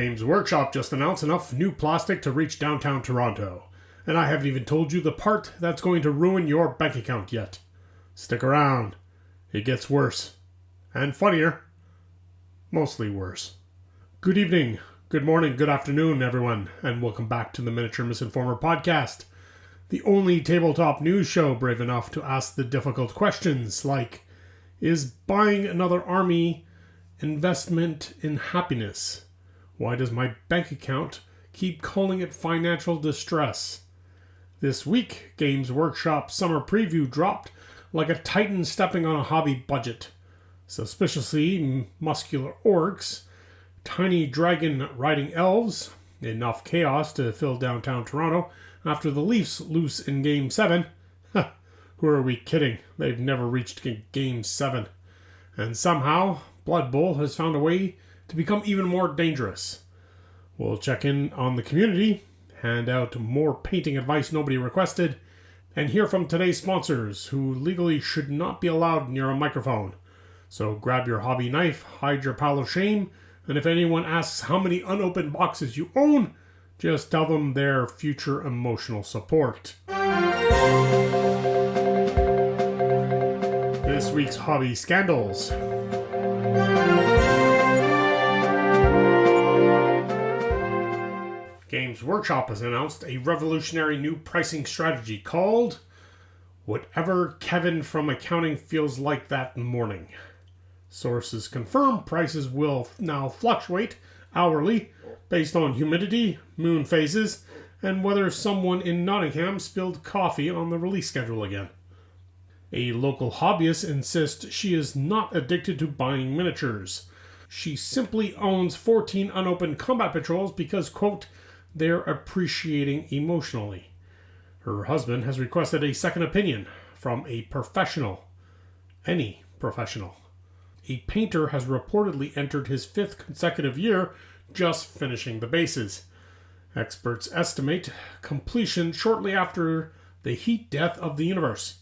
Games Workshop just announced enough new plastic to reach downtown Toronto. And I haven't even told you the part that's going to ruin your bank account yet. Stick around. It gets worse. And funnier. Mostly worse. Good evening, good morning, good afternoon, everyone, and welcome back to the Miniature Misinformer podcast. The only tabletop news show brave enough to ask the difficult questions like, is buying another army investment in happiness? Why does my bank account keep calling it financial distress? This week, Games Workshop Summer Preview dropped like a titan stepping on a hobby budget. Suspiciously muscular orcs, tiny dragon-riding elves, enough chaos to fill downtown Toronto after the Leafs lose in Game 7. Who are we kidding? They've never reached Game 7. And somehow, Blood Bowl has found a way to become even more dangerous. We'll check in on the community, hand out more painting advice nobody requested, and hear from today's sponsors who legally should not be allowed near a microphone. So grab your hobby knife, hide your pile of shame, and if anyone asks how many unopened boxes you own, just tell them their future emotional support. This week's hobby scandals. Games Workshop has announced a revolutionary new pricing strategy called Whatever Kevin from Accounting Feels Like That Morning. Sources confirm prices will now fluctuate hourly based on humidity, moon phases, and whether someone in Nottingham spilled coffee on the release schedule again. A local hobbyist insists she is not addicted to buying miniatures. She simply owns 14 unopened combat patrols because, quote, they're appreciating emotionally. Her husband has requested a second opinion from a professional. Any professional. A painter has reportedly entered his 5th consecutive year just finishing the bases. Experts estimate completion shortly after the heat death of the universe.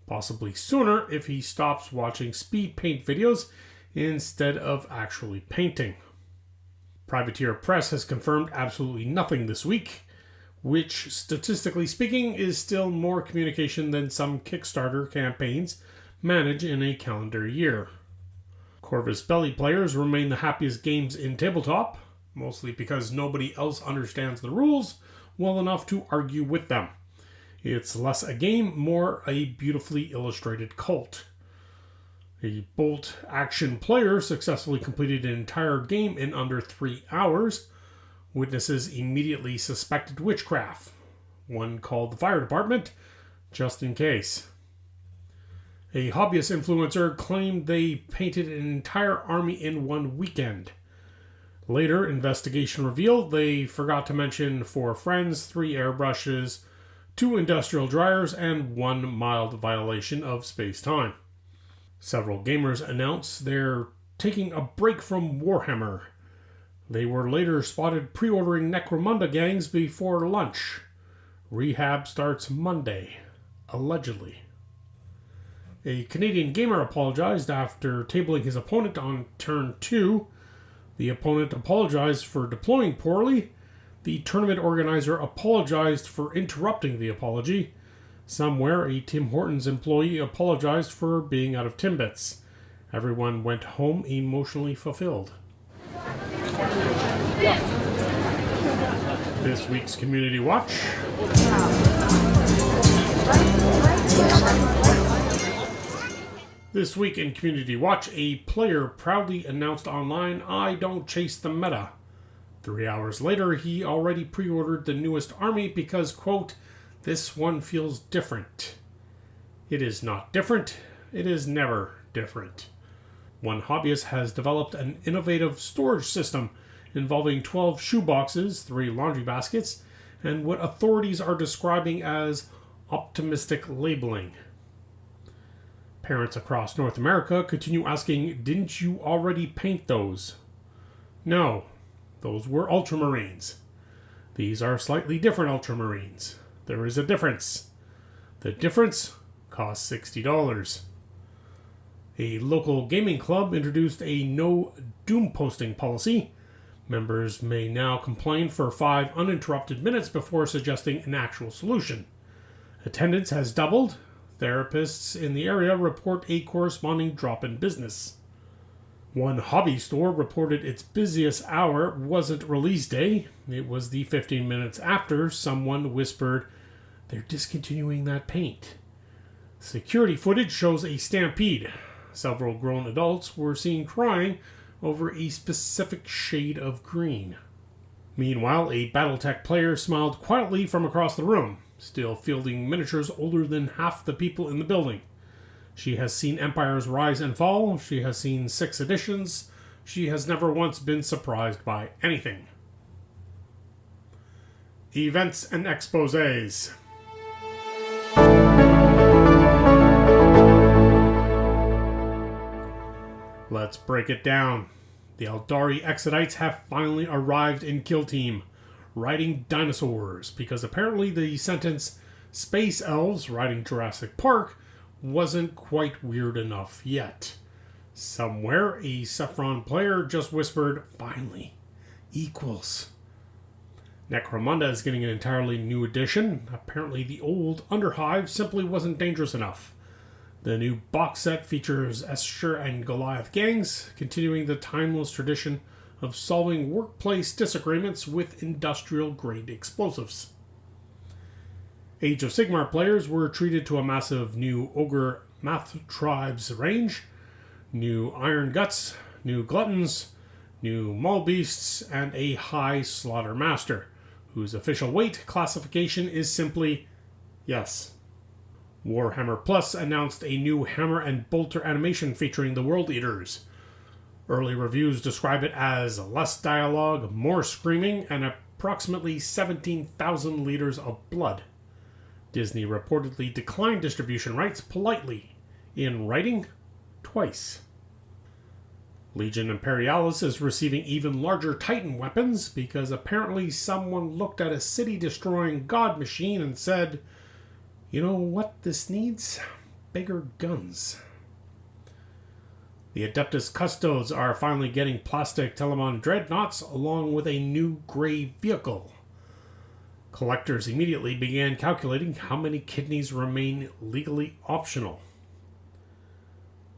Possibly sooner if he stops watching speed paint videos instead of actually painting. Privateer Press has confirmed absolutely nothing this week, which, statistically speaking, is still more communication than some Kickstarter campaigns manage in a calendar year. Corvus Belli players remain the happiest games in tabletop, mostly because nobody else understands the rules well enough to argue with them. It's less a game, more a beautifully illustrated cult. A bolt action player successfully completed an entire game in under 3 hours. Witnesses immediately suspected witchcraft. One called the fire department, just in case. A hobbyist influencer claimed they painted an entire army in one weekend. Later, investigation revealed they forgot to mention 4 friends, 3 airbrushes, 2 industrial dryers, and 1 mild violation of space-time. Several gamers announced they're taking a break from Warhammer. They were later spotted pre-ordering Necromunda gangs before lunch. Rehab starts Monday, allegedly. A Canadian gamer apologized after tabling his opponent on turn 2. The opponent apologized for deploying poorly. The tournament organizer apologized for interrupting the apology. Somewhere, a Tim Hortons employee apologized for being out of Timbits. Everyone went home emotionally fulfilled. This week's Community Watch. This week in Community Watch, a player proudly announced online, "I don't chase the meta." 3 hours later, he already pre-ordered the newest army because, quote, this one feels different. It is not different. It is never different. One hobbyist has developed an innovative storage system involving 12 shoeboxes, 3 laundry baskets, and what authorities are describing as optimistic labeling. Parents across North America continue asking, didn't you already paint those? No, those were Ultramarines. These are slightly different Ultramarines. There is a difference. The difference costs $60. A local gaming club introduced a no doom posting policy, Members may now complain for 5 uninterrupted minutes before suggesting an actual solution. Attendance has doubled. Therapists in the area report a corresponding drop in business. One hobby store reported its busiest hour wasn't release day. It was the 15 minutes after someone whispered, "They're discontinuing that paint." Security footage shows a stampede. Several grown adults were seen crying over a specific shade of green. Meanwhile, a Battletech player smiled quietly from across the room, still fielding miniatures older than half the people in the building. She has seen empires rise and fall. She has seen 6 editions. She has never once been surprised by anything. Events and exposés. Let's break it down. The AeldariExodites have finally arrived in Kill Team, riding dinosaurs, because apparently the sentence "Space Elves riding Jurassic Park" wasn't quite weird enough yet. Somewhere, a Saffron player just whispered, "Finally, equals." Necromunda is getting an entirely new edition. Apparently the old Underhive simply wasn't dangerous enough. The new box set features Escher and Goliath gangs, continuing the timeless tradition of solving workplace disagreements with industrial-grade explosives. Age of Sigmar players were treated to a massive new Ogor Mawtribes range, new Iron Guts, new Gluttons, new Maul Beasts, and a High Slaughter Master, whose official weight classification is simply yes. Warhammer Plus announced a new Hammer and Bolter animation featuring the World Eaters. Early reviews describe it as less dialogue, more screaming, and approximately 17,000 liters of blood. Disney reportedly declined distribution rights politely, in writing, twice. Legions Imperialis is receiving even larger Titan weapons because apparently someone looked at a city-destroying god machine and said, "You know what this needs? Bigger guns." The Adeptus Custodes are finally getting plastic Telemon Dreadnoughts along with a new gray vehicle. Collectors immediately began calculating how many kidneys remain legally optional.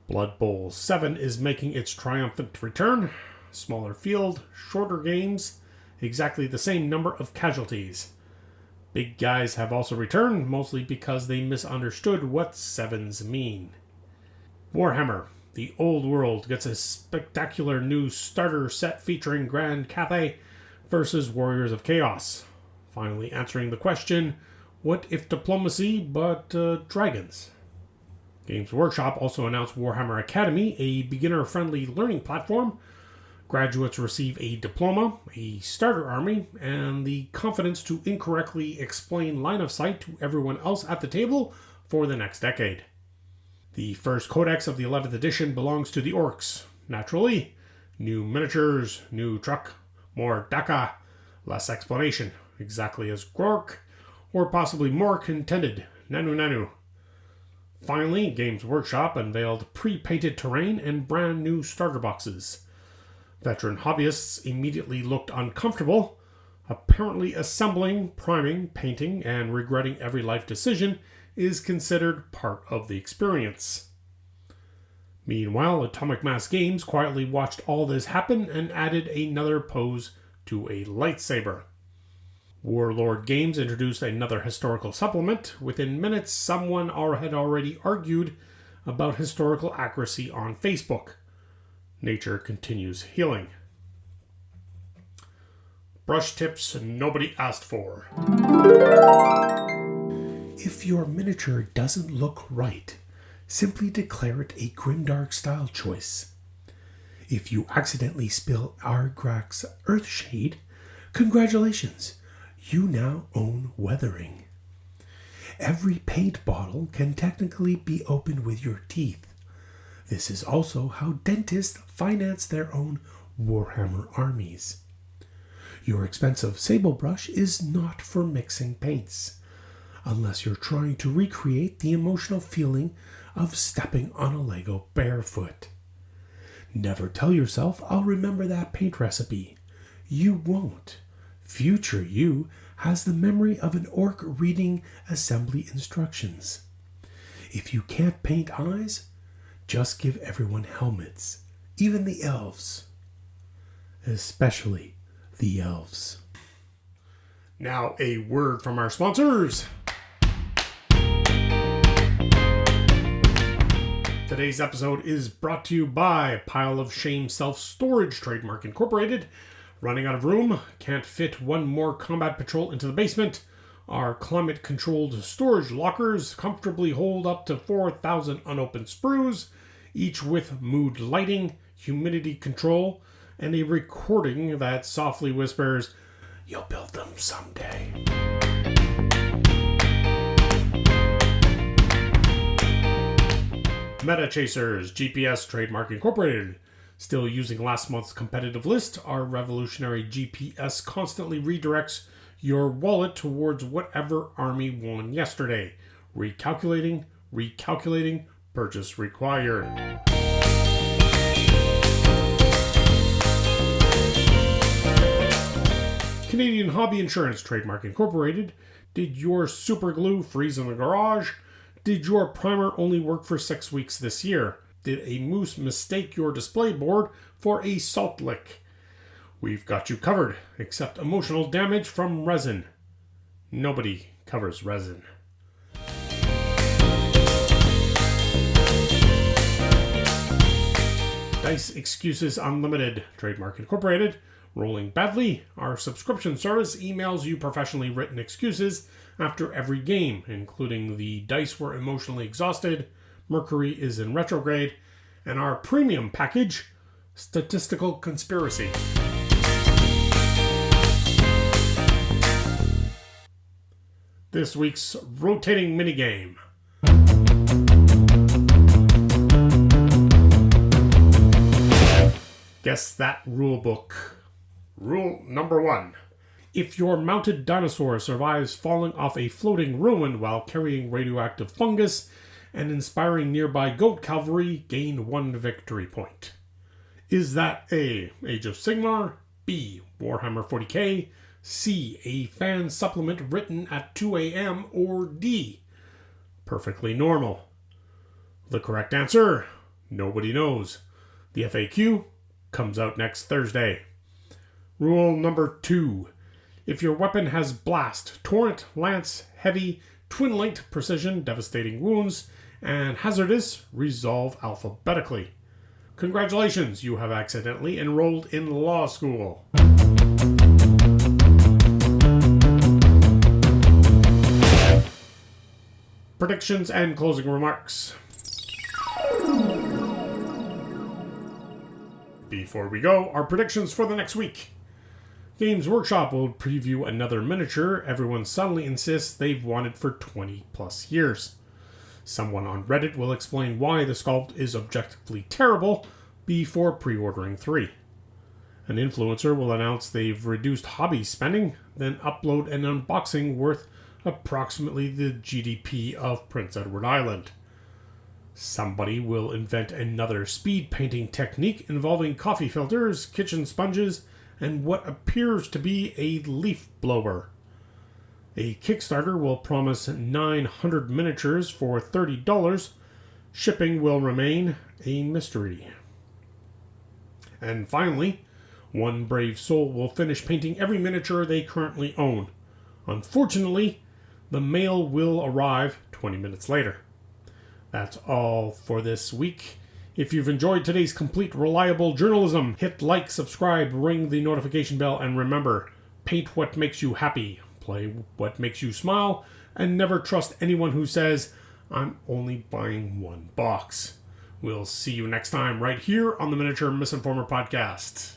Blood Bowl 7 is making its triumphant return. Smaller field, shorter games, exactly the same number of casualties. Big guys have also returned, mostly because they misunderstood what 7s mean. Warhammer, the old world, gets a spectacular new starter set featuring Grand Cathay versus Warriors of Chaos. Finally answering the question, what if diplomacy but dragons? Games Workshop also announced Warhammer Academy, a beginner-friendly learning platform. Graduates receive a diploma, a starter army, and the confidence to incorrectly explain line of sight to everyone else at the table for the next decade. The first codex of the 11th edition belongs to the Orks. Naturally, new miniatures, new truck, more DACA, less explanation, exactly as Grork, or possibly Mork intended, Nanu. Finally, Games Workshop unveiled pre-painted terrain and brand new starter boxes. Veteran hobbyists immediately looked uncomfortable. Apparently assembling, priming, painting, and regretting every life decision is considered part of the experience. Meanwhile, Atomic Mass Games quietly watched all this happen and added another pose to a lightsaber. Warlord Games introduced another historical supplement. Within minutes, someone had already argued about historical accuracy on Facebook. Nature continues healing. Brush tips nobody asked for. If your miniature doesn't look right, simply declare it a grimdark style choice. If you accidentally spill Argrak's Earthshade, congratulations, you now own weathering. Every paint bottle can technically be opened with your teeth. This is also how dentists finance their own Warhammer armies. Your expensive sable brush is not for mixing paints, unless you're trying to recreate the emotional feeling of stepping on a Lego barefoot. Never tell yourself, "I'll remember that paint recipe." You won't. Future you has the memory of an orc reading assembly instructions. If you can't paint eyes, just give everyone helmets, even the elves. Especially the elves. Now a word from our sponsors. Today's episode is brought to you by Pile of Shame Self-Storage Trademark Incorporated. Running out of room, can't fit one more combat patrol into the basement. Our climate-controlled storage lockers comfortably hold up to 4,000 unopened sprues, each with mood lighting, humidity control, and a recording that softly whispers, "You'll build them someday." Meta Chasers, GPS Trademark Incorporated. Still using last month's competitive list, our revolutionary GPS constantly redirects your wallet towards whatever army won yesterday. Recalculating, purchase required. Canadian Hobby Insurance Trademark Incorporated. Did your super glue freeze in the garage? Did your primer only work for 6 weeks this year? Did a moose mistake your display board for a salt lick? We've got you covered, except emotional damage from resin. Nobody covers resin. Dice Excuses Unlimited, Trademark Incorporated. Rolling badly, our subscription service emails you professionally written excuses after every game, including the dice were emotionally exhausted, Mercury is in retrograde, and our premium package, Statistical Conspiracy. This week's rotating minigame. Guess that rulebook. Rule number 1. If your mounted dinosaur survives falling off a floating ruin while carrying radioactive fungus and inspiring nearby goat cavalry, gain 1 victory point. Is that A, Age of Sigmar, B, Warhammer 40k, C, a fan supplement written at 2 a.m., or D, perfectly normal? The correct answer, nobody knows. The FAQ comes out next Thursday. Rule number 2. If your weapon has Blast, Torrent, Lance, Heavy, Twin Linked, Precision, Devastating Wounds, and Hazardous, resolve alphabetically. Congratulations, you have accidentally enrolled in law school. Predictions and closing remarks. Before we go, our predictions for the next week. Games Workshop will preview another miniature everyone suddenly insists they've wanted for 20 plus years. Someone on Reddit will explain why the sculpt is objectively terrible before pre-ordering 3. An influencer will announce they've reduced hobby spending, then upload an unboxing worth approximately the GDP of Prince Edward Island. Somebody will invent another speed painting technique involving coffee filters, kitchen sponges, and what appears to be a leaf blower. A Kickstarter will promise 900 miniatures for $30. Shipping will remain a mystery. And finally, one brave soul will finish painting every miniature they currently own. Unfortunately, the mail will arrive 20 minutes later. That's all for this week. If you've enjoyed today's complete, reliable journalism, hit like, subscribe, ring the notification bell, and remember, paint what makes you happy, play what makes you smile, and never trust anyone who says, "I'm only buying 1 box." We'll see you next time right here on the Miniature Misinformer podcast.